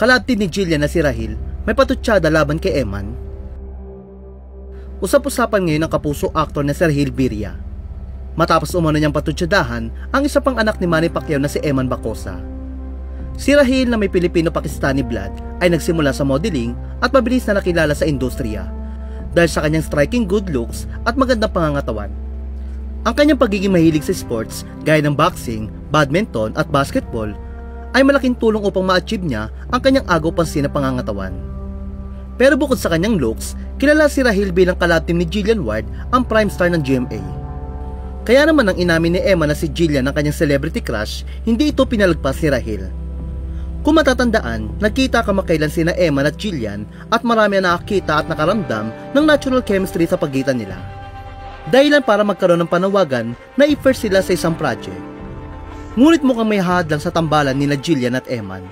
kalapit ni Jillian na si Rahil may patutsada laban kay Eman. Usap-usapan ngayon ang kapuso aktor na si Rahil Birria. Matapos umano niyang patutsadahan ang isa pang anak ni Manny Pacquiao na si Eman Bacosa. Si Rahil na may Pilipino-Pakistani blood ay nagsimula sa modeling at mabilis na nakilala sa industriya dahil sa kanyang striking good looks at magandang pangangatawan. Ang kanyang pagiging mahilig sa sports gaya ng boxing, badminton at basketball ay malaking tulong upang ma-achieve niya ang kanyang agaw pansin na pangangatawan. Pero bukod sa kanyang looks, kilala si Rahil bilang kalab-team ni Jillian Ward, ang prime star ng GMA. Kaya naman nang inamin ni Emma na si Jillian ang kanyang celebrity crush, hindi ito pinalagpas ni Rahil. Kung matatandaan, nagkita kamakailan sina Emma at Jillian at marami ang nakakita at nakaramdam ng natural chemistry sa pagitan nila. Dahilan para magkaroon ng panawagan na i-first sila sa isang project. Ngunit mukhang may hadlang sa tambalan nila Jillian at Eman.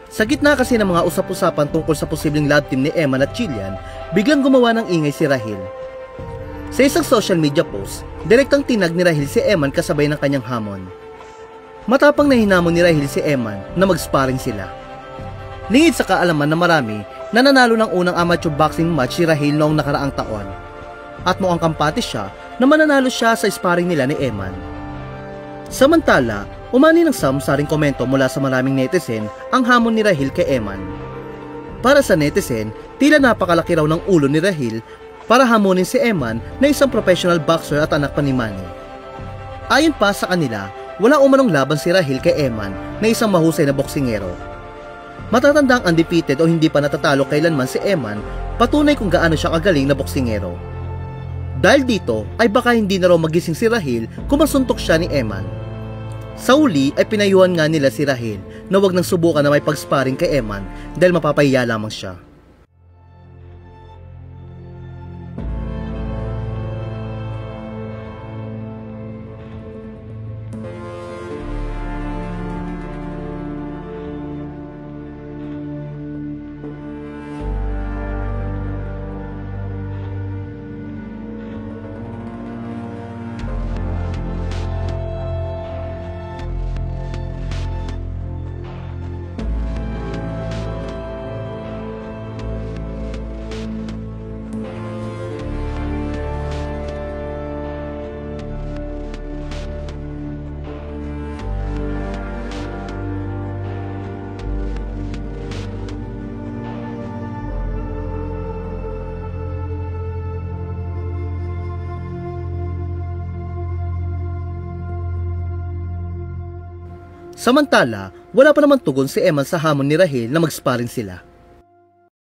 Sa gitna kasi ng mga usap-usapan tungkol sa posibleng love team ni Eman at Jillian, biglang gumawa ng ingay si Rahil. Sa isang social media post, direktang tinag ni Rahil si Eman kasabay ng kanyang hamon. Matapang na hinamon ni Rahil si Eman na mag-sparring sila. Lingid sa kaalaman na marami, nananalo ng unang amateur boxing match si Rahil noong nakaraang taon. At mukhang kampante siya na mananalo siya sa sparring nila ni Eman. Samantala, umani ng samsaring komento mula sa maraming netizen ang hamon ni Rahil kay Eman. Para sa netizen, tila napakalaki raw ng ulo ni Rahil para hamunin si Eman na isang professional boxer at anak pa ni Manny. Ayon pa sa kanila, wala umanong laban si Rahil kay Eman na isang mahusay na boksingero. Matatandang undefeated o hindi pa natatalo kailanman si Eman, patunay kung gaano siya kagaling na boksingero. Dahil dito ay baka hindi na raw magising si Rahil kung masuntok siya ni Eman. Sa uli ay pinayuhan nga nila si Rahil na wag nang subukan na may pag-sparring kay Eman dahil mapapahiya lamang siya. Samantala, wala pa naman tugon si Eman sa hamon ni Rahil na mag-sparring sila.